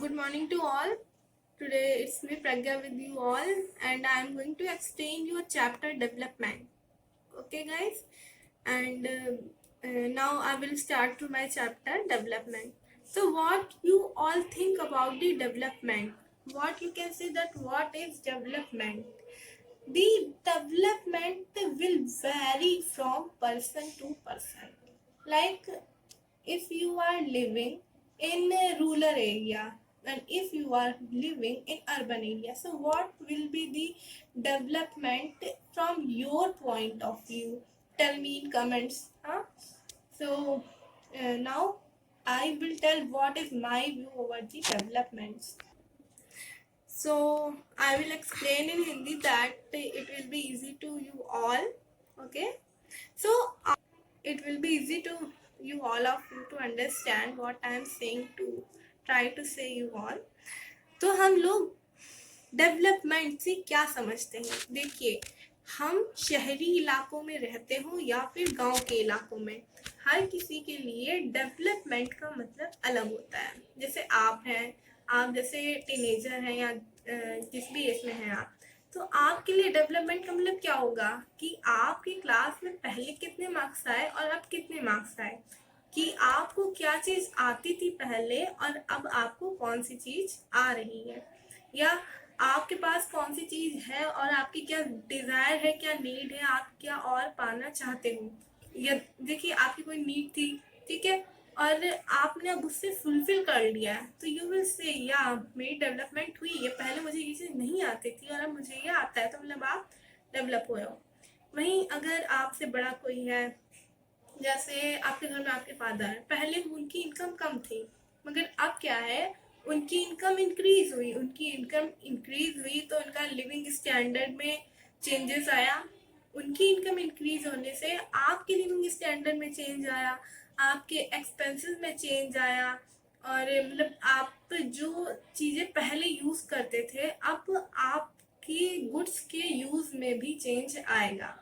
good morning to all. Today it's me Pragya with you all, and I am going to explain your chapter development. Okay, guys, and now I will start to my chapter development. So, what you all think about the development? What you can say that what is development? The development will vary from person to person. Like if you are living in a rural area and if you are living in urban area, so what will be the development from your point of view? Tell me in comments, huh? So now I will tell what is my view over the developments. So I will explain in Hindi that it will be easy to you all. Okay, so it will be easy to you all of you to understand what I am saying to try to say you all. तो हम लोग development से क्या समझते हैं? देखिए, हम शहरी इलाकों में रहते हो या फिर गांव के इलाकों में, हर किसी के लिए डेवलपमेंट का मतलब अलग होता है. जैसे आप हैं, आप जैसे टीनेजर हैं या जिस भी एज में हैं आप, तो आपके लिए डेवलपमेंट का मतलब क्या होगा कि आपकी क्लास में पहले कितने मार्क्स आए और अब कितने मार्क्स आए, कि आपको क्या चीज़ आती थी पहले और अब आपको कौन सी चीज़ आ रही है, या आपके पास कौन सी चीज़ है और आपकी क्या डिज़ायर है, क्या नीड है, आप क्या और पाना चाहते हो. या देखिए, आपकी कोई नीड थी, ठीक है, और आपने अब उससे फुलफिल कर लिया है, तो यू विल से या मेरी डेवलपमेंट हुई है, पहले मुझे ये चीज़ नहीं आती थी और अब मुझे ये आता है, तो मतलब आप डेवलप हुए हो. वहीं अगर आपसे बड़ा कोई है, जैसे आपके घर में आपके फादर, पहले उनकी इनकम कम थी, मगर अब क्या है, उनकी इनकम इंक्रीज हुई, तो उनका लिविंग स्टैंडर्ड में चेंजेस आया. उनकी इनकम इंक्रीज होने से आपके लिविंग स्टैंडर्ड में चेंज आया, आपके एक्सपेंसेस में चेंज आया, और मतलब आप जो चीज़ें पहले यूज़ करते थे अब आपकी गुड्स के यूज़ में भी चेंज आएगा.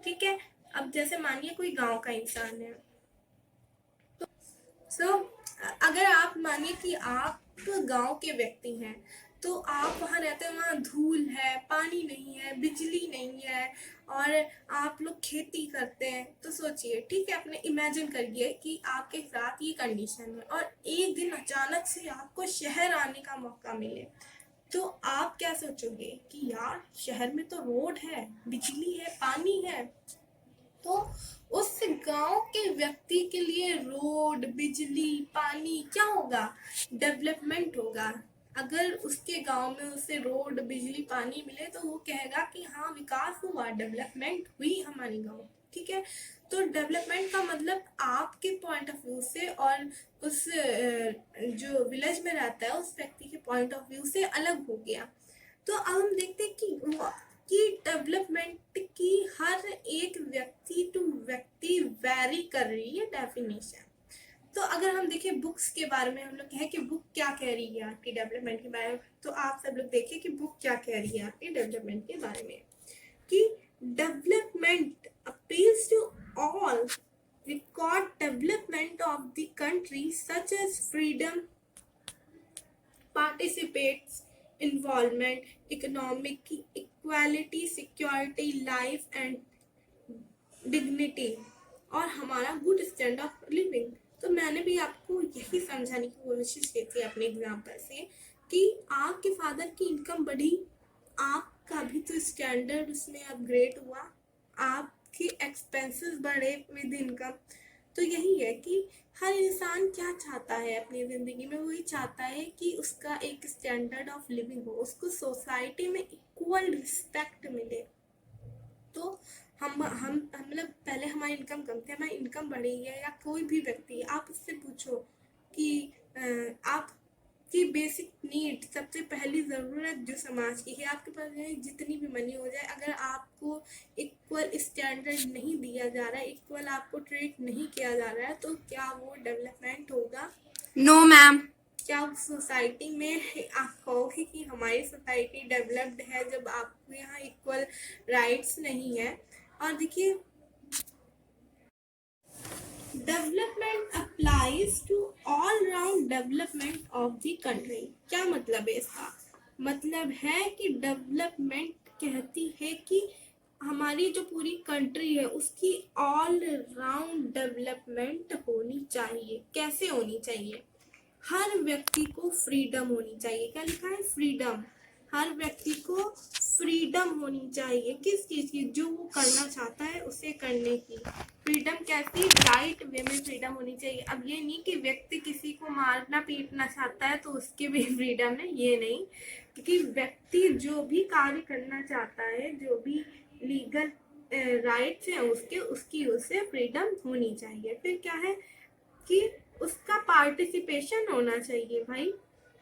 ठीक है, अब जैसे मानिए कोई गांव का इंसान है, तो अगर आप मानिए कि आप गांव के व्यक्ति हैं, तो आप वहाँ रहते हैं, वहाँ धूल है, पानी नहीं है, बिजली नहीं है, और आप लोग खेती करते हैं. तो सोचिए, ठीक है, अपने इमेजिन करिए कि आपके साथ ये कंडीशन है और एक दिन अचानक से आपको शहर आने का मौका मिले, तो आप क्या सोचोगे कि यार शहर में तो रोड है, बिजली है, पानी है. तो उस गांव के व्यक्ति के लिए रोड, बिजली, पानी क्या होगा? डेवलपमेंट होगा. अगर उसके गांव में उसे रोड, बिजली, पानी मिले तो वो कहेगा कि हाँ, विकास हुआ, डेवलपमेंट हुई हमारे गांव. ठीक है, तो डेवलपमेंट का मतलब आपके पॉइंट ऑफ व्यू से और उस जो विलेज में रहता है उस व्यक्ति के पॉइंट ऑफ व्यू से अलग हो गया. तो अब हम देखते हैं कि डेवलपमेंट की हर एक व्यक्ति टू व्यक्ति वैरी कर रही है डेफिनेशन. तो अगर हम देखें बुक्स के बारे में, हम लोग कहें कि बुक क्या कह रही है आपकी डेवलपमेंट के बारे में, तो आप सब लोग देखिए कि बुक क्या कह रही है आपकी डेवलपमेंट के बारे में, कि development appeals to all, record development of the country such as freedom, participates, involvement, economic equality, security, life and dignity, और हमारा गुड स्टैंडर्ड ऑफ लिविंग. तो मैंने भी आपको यही समझाने की कोशिश की थी अपने एग्जाम्पल से कि आपके फादर की इनकम बढ़ी, आपका भी तो स्टैंडर्ड उसमें अपग्रेड हुआ, आपके एक्सपेंसेस बढ़े विद इनकम. तो यही है कि हर इंसान क्या चाहता है अपनी ज़िंदगी में, वही चाहता है कि उसका एक स्टैंडर्ड ऑफ लिविंग हो, उसको सोसाइटी में इक्वल रिस्पेक्ट मिले. तो हम मतलब पहले हमारी इनकम कम थी, हमारी इनकम बढ़ी है, या कोई भी व्यक्ति आप उससे पूछो कि आपकी बेसिक नीड, सबसे पहली ज़रूरत जो समाज की है, आपके पास जितनी भी मनी हो जाए, अगर आपको इक्वल स्टैंडर्ड नहीं दिया जा रहा है, इक्वल आपको ट्रीट नहीं किया जा रहा है, तो क्या वो डेवलपमेंट होगा? No ma'am. क्या उस सोसाइटी में आप कहोगे कि हमारी सोसाइटी डेवलप्ड है जब आपको यहाँ इक्वल राइट्स नहीं है? और देखिए, development applies to all round development of the country. क्या मतलब है इसका? मतलब है कि डेवलपमेंट कहती है कि हमारी जो पूरी कंट्री है उसकी ऑल राउंड डेवलपमेंट होनी चाहिए। कैसे होनी चाहिए? हर व्यक्ति को फ्रीडम होनी चाहिए। क्या लिखा है? फ्रीडम। हर व्यक्ति को फ्रीडम होनी चाहिए। किस चीज की? जो वो करना चाहता है उसे करने की फ्रीडम। कैसी? राइट वे में फ्रीडम होनी चाहिए। अब ये नहीं कि व्यक्ति किसी को मारना पीटना चाहता है तो उसके भी फ्रीडम है, ये नहीं। क्योंकि व्यक्ति जो भी कार्य करना चाहता है, जो भी लीगल राइट्स हैं उसके, उसकी उसे फ्रीडम होनी चाहिए। फिर क्या है कि उसका पार्टिसिपेशन होना चाहिए भाई।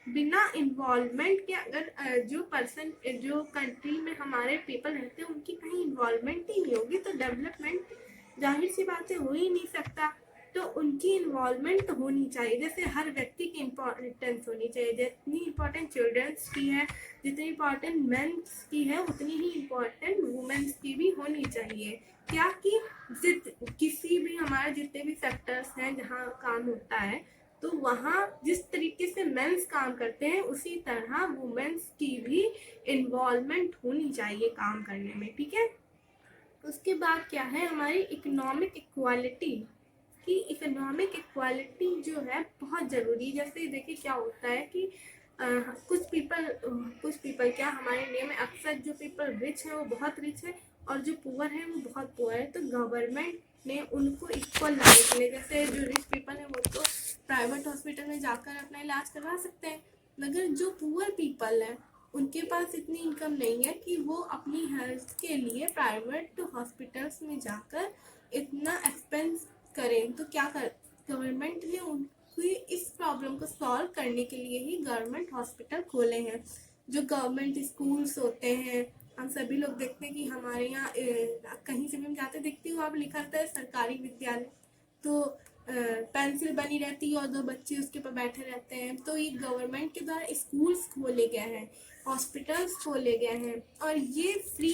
बिना इन्वॉल्वमेंट के अगर जो पर्सन, जो कंट्री में हमारे पीपल रहते हैं उनकी कहीं इन्वॉल्वमेंट ही नहीं होगी तो डेवलपमेंट जाहिर सी बात है हो ही नहीं सकता। तो उनकी इन्वॉल्वमेंट होनी चाहिए। जैसे हर व्यक्ति की इम्पोर्टेंस होनी चाहिए। जितनी इम्पोर्टेंट चिल्ड्रंस की है, जितनी इम्पोर्टेंट मेंस की है, उतनी ही इम्पोर्टेंट वुमेन्स की भी होनी चाहिए। क्या कि किसी भी हमारे जितने भी सेक्टर्स हैं जहाँ काम होता है तो वहाँ जिस तरीके से मेंस काम करते हैं उसी तरह वुमेन्स की भी इन्वॉल्वमेंट होनी चाहिए काम करने में। ठीक है। उसके बाद क्या है? हमारी इकोनॉमिक इक्वालिटी। कि इकोनॉमिक इक्वालिटी जो है बहुत ज़रूरी। जैसे देखिए क्या होता है कि कुछ पीपल क्या हमारे इंडिया में अक्सर जो पीपल रिच है वो बहुत रिच है और जो पुअर है वो बहुत पुअर है। तो गवर्नमेंट ने उनको इक्वल लाने के लिए, जैसे जो रिच पीपल है वो तो प्राइवेट हॉस्पिटल में जाकर अपना इलाज करवा सकते हैं, मगर जो पुअर पीपल है उनके पास इतनी इनकम नहीं है कि वो अपनी हेल्थ के लिए प्राइवेट हॉस्पिटल्स में जाकर इतना एक्सपेंस करें। तो क्या कर गवर्नमेंट ने उनकी इस प्रॉब्लम को सॉल्व करने के लिए ही गवर्नमेंट हॉस्पिटल खोले हैं। जो गवर्नमेंट स्कूल्स होते हैं, हम सभी लोग देखते हैं कि हमारे यहाँ कहीं से भी हम जाते देखती हूँ आप लिखा रहता है सरकारी विद्यालय, तो पेंसिल बनी रहती है और दो बच्चे उसके पर बैठे रहते हैं। तो ये गवर्नमेंट के द्वारा स्कूल्स खोले गए हैं, हॉस्पिटल्स खोले गए हैं और ये फ्री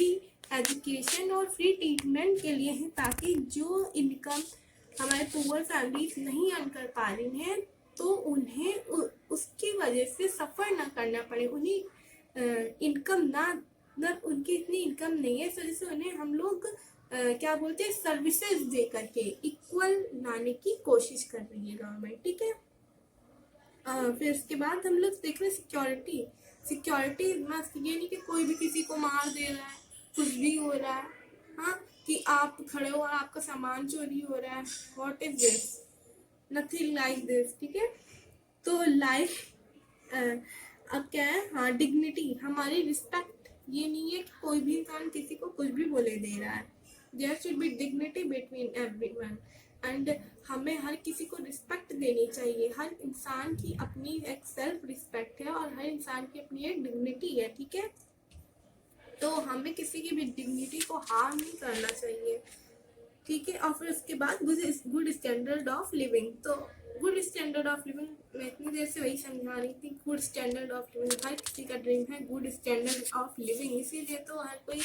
एजुकेशन और फ्री ट्रीटमेंट के लिए है ताकि जो इनकम हमारे पुअर फैमिलीज नहीं अर्न कर पा रही हैं तो उन्हें उसकी वजह से सफ़र ना करना पड़े। उन्हें इनकम ना उनकी इतनी इनकम नहीं है, इस वजह से उन्हें हम लोग क्या बोलते हैं सर्विसेज दे करके इक्वल लाने की कोशिश कर रही है गवर्नमेंट। ठीक है। फिर उसके बाद हम लोग देख रहे हैं सिक्योरिटी। सिक्योरिटी मस्त ये नहीं कि कोई भी किसी को मार दे रहा है, कुछ भी हो रहा है, हाँ, कि आप खड़े हो और आपका सामान चोरी हो रहा है। What is this? Nothing like this. ठीक है। तो लाइफ अब क्या है? हाँ, डिग्निटी, हमारी रिस्पेक्ट। ये नहीं है कि कोई भी इंसान किसी को कुछ भी बोले दे रहा है। There should be dignity between everyone and हमें हर किसी को रिस्पेक्ट देनी चाहिए। हर इंसान की अपनी एक सेल्फ रिस्पेक्ट है और हर इंसान की अपनी एक डिग्निटी है। ठीक है। तो हमें किसी की भी डिग्निटी को हार्म नहीं करना चाहिए। ठीक है। और फिर उसके बाद गुड स्टैंडर्ड ऑफ लिविंग। तो गुड स्टैंडर्ड ऑफ लिविंग मैं इतनी देर से वही समझा रही थी। गुड स्टैंडर्ड ऑफ लिविंग हर किसी का ड्रीम है, गुड स्टैंडर्ड ऑफ लिविंग। इसीलिए तो हर कोई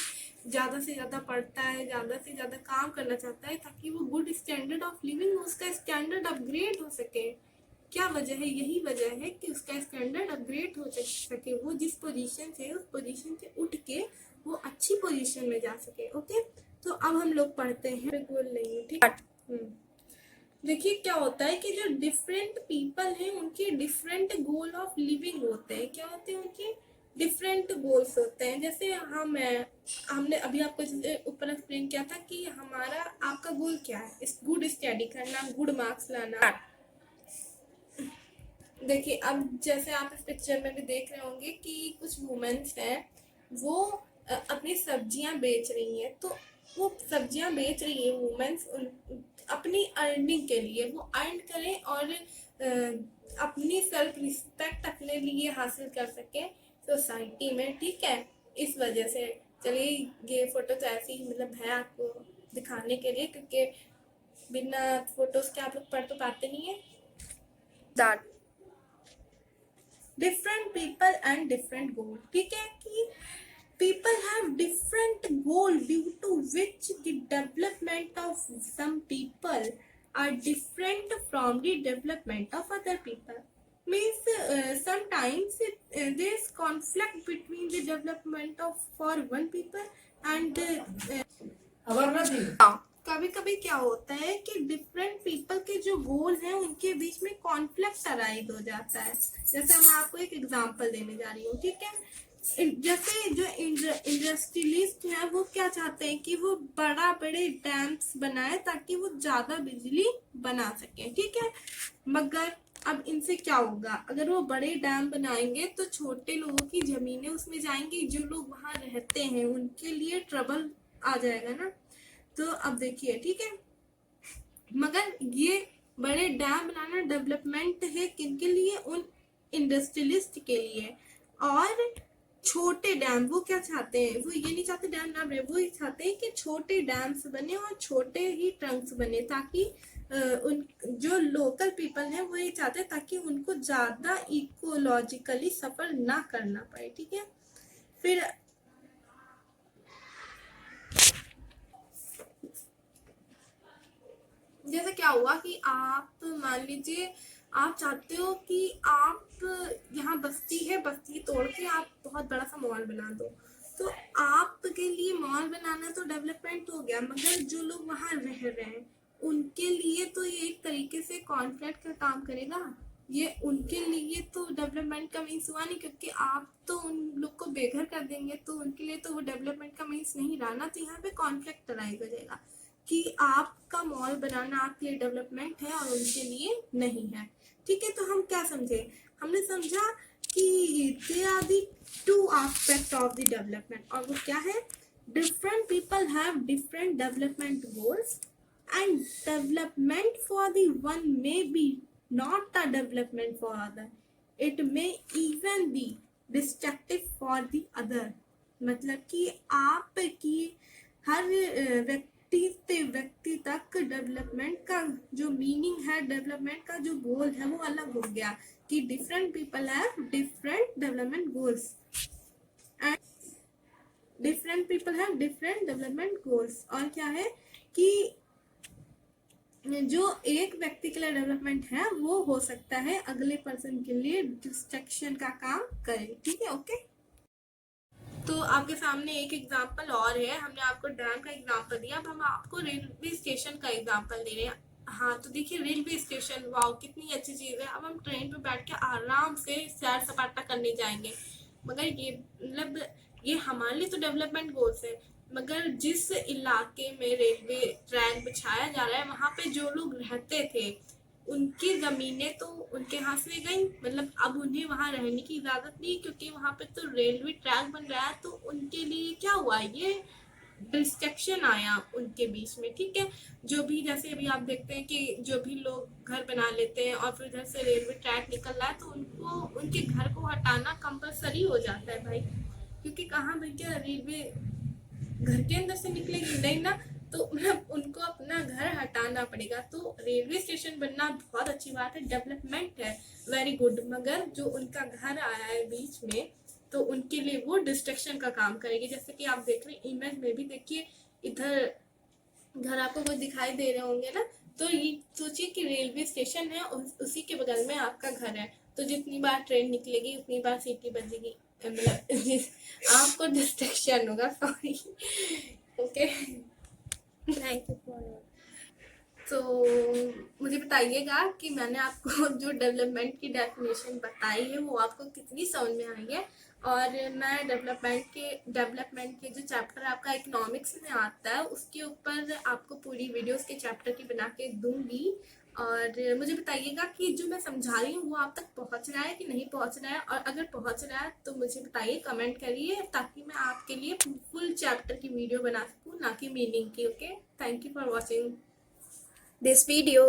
ज़्यादा से ज़्यादा पढ़ता है, ज़्यादा से ज़्यादा काम करना चाहता है ताकि वो गुड स्टैंडर्ड ऑफ लिविंग उसका स्टैंडर्ड अपग्रेड हो सके। क्या वजह है? यही वजह है कि उसका स्टैंडर्ड अपग्रेड हो सके, वो जिस पोजीशन से उस पोजीशन से उठ के वो अच्छी पोजीशन में जा सके। ओके। तो अब हम लोग पढ़ते हैं गोल नहीं है। ठीक। देखिए क्या होता है कि जो डिफरेंट पीपल हैं उनके डिफरेंट गोल ऑफ लिविंग होते हैं। क्या होते हैं? उनके डिफरेंट गोल्स होते हैं। जैसे हमने अभी आपको ऊपर एक्सप्लेन किया था कि हमारा आपका गोल क्या है? गुड स्टडी करना, गुड मार्क्स लाना। देखिए अब जैसे आप इस पिक्चर में भी देख रहे होंगे कि कुछ वुमेन्स हैं वो अपनी सब्जियां बेच रही हैं। तो वो सब्जियां बेच रही है वुमेन्स अपनी अर्निंग के लिए, वो अर्न करें और अपनी सेल्फ रिस्पेक्ट अपने लिए हासिल कर सके सोसाइटी में। ठीक है। इस वजह से चलिए ये फोटो तो ऐसी ही मतलब है आपको दिखाने के लिए, क्योंकि बिना फोटोज के आप लोग पढ़ तो पाते नहीं है। That different people and different गोल। ठीक है कि people have different goal due to which the development of some people are different from the development of other people. Means sometimes there is conflict between the development of for one people and कभी कभी क्या होता है कि different people के जो गोल हैं उनके बीच में कॉन्फ्लिक्ट अराइज हो जाता है। जैसे मैं आपको एक एग्जांपल देने जा रही हूँ, ठीक है। जैसे जो इंडस्ट्रियलिस्ट है वो क्या चाहते हैं कि वो बड़े डैम्स बनाए ताकि वो ज्यादा बिजली बना सके, ठीक है। मगर अब इनसे क्या होगा, अगर वो बड़े डैम बनाएंगे तो छोटे लोगों की जमीनें उसमें जाएंगी, जो लोग वहां रहते हैं उनके लिए ट्रबल आ जाएगा ना। तो अब देखिए, ठीक है, मगर ये बड़े डैम बनाना डेवलपमेंट है किनके लिए, उन इंडस्ट्रियलिस्ट के लिए। और छोटे डैम वो क्या चाहते हैं, वो ये नहीं चाहते डैम ना बने, वो ये चाहते हैं कि छोटे डैम्स बने और छोटे ही ट्रंक्स बने, ताकि उन जो लोकल पीपल हैं वो ये चाहते हैं ताकि उनको ज्यादा इकोलॉजिकली सफर ना करना पड़े, ठीक है। फिर जैसे क्या हुआ कि आप मान लीजिए आप चाहते हो कि आप यहाँ बस्ती है, बस्ती तोड़ के आप बहुत बड़ा सा मॉल बना दो, तो आपके लिए मॉल बनाना तो डेवलपमेंट हो गया, मगर जो लोग वहां रह रहे हैं उनके लिए तो ये एक तरीके से कॉन्ट्रैक्ट का काम करेगा। ये उनके लिए तो डेवलपमेंट का मीन्स हुआ नहीं, क्योंकि आप तो उन लोग को बेघर कर देंगे, तो उनके लिए तो वो डेवलपमेंट का मीन्स नहीं रहा ना। तो यहाँ पे कॉन्फ्लिक्ट अराइज हो जाएगा कि आपका मॉल बनाना आपके लिए डेवलपमेंट है और उनके लिए नहीं है, ठीक है। तो हम क्या समझे, हमने समझा कि they are the two aspect of the development, और वो क्या है, different people have different development goals and development for the one may be not the development for other, it may even be destructive for the other. मतलब कि आपकी हर व्यक्ति तक development का जो मीनिंग है, डेवलपमेंट का जो गोल है वो अलग हो गया, कि different people have different development goals and different people have different development goals. और क्या है कि जो एक व्यक्ति के लिए डेवलपमेंट है वो हो सकता है अगले पर्सन के लिए डिस्ट्रक्शन का काम करे, ठीक है, ओके। तो आपके सामने एक एग्जांपल और है, हमने आपको डैम का एग्जांपल दिया, अब हम आपको रेलवे स्टेशन का एग्जांपल दे रहे हैं। हाँ, तो देखिए रेलवे स्टेशन, वाओ कितनी अच्छी चीज़ है। अब हम ट्रेन पे बैठ के आराम से सैर सपाटा करने जाएंगे, मगर ये मतलब ये हमारे लिए तो डेवलपमेंट गोल्स है, मगर जिस इलाके में रेलवे ट्रैक बिछाया जा रहा है वहाँ पे जो लोग रहते थे उनकी जमीनें तो उनके हाथ से गई, मतलब अब उन्हें वहां रहने की इजाजत नहीं, क्योंकि वहां पे तो रेलवे ट्रैक बन रहा है। तो उनके लिए क्या हुआ, ये डिस्ट्रक्शन आया उनके बीच में, ठीक है। जो भी जैसे अभी आप देखते हैं कि जो भी लोग घर बना लेते हैं और फिर उधर से रेलवे ट्रैक निकल रहा है तो उनको उनके घर को हटाना कंपलसरी हो जाता है भाई, क्योंकि कहाँ भैया रेलवे घर के अंदर से निकलेगी नहीं ना, तो मतलब उनको अपना घर हटाना पड़ेगा। तो रेलवे स्टेशन बनना बहुत अच्छी बात है, डेवलपमेंट है, वेरी गुड, मगर जो उनका घर आया है बीच में तो उनके लिए वो डिस्ट्रक्शन का काम करेगी। जैसे कि आप देख रहे हैं इमेज में भी, देखिए इधर घर आपको कोई दिखाई दे रहे होंगे ना, तो ये सोचिए कि रेलवे स्टेशन है उसी के बगल में आपका घर है, तो जितनी बार ट्रेन निकलेगी उतनी बार सीटी बजेगी, मतलब आपको डिस्ट्रक्शन होगा, sorry, okay. Thank you for, तो मुझे बताइएगा कि मैंने आपको जो डेवलपमेंट की डेफिनेशन बताई है वो आपको कितनी समझ में आई है। और मैं डेवलपमेंट के जो चैप्टर आपका इकोनॉमिक्स में आता है उसके ऊपर आपको पूरी वीडियोस के चैप्टर की बना के दूंगी। और मुझे बताइएगा कि जो मैं समझा रही हूँ वो आप तक पहुँच रहा है कि नहीं पहुँच रहा है, और अगर पहुँच रहा है तो मुझे बताइए, कमेंट करिए, ताकि मैं आपके लिए फुल चैप्टर की वीडियो बना सकूँ, ना कि मीनिंग की, okay. Thank you for watching this video.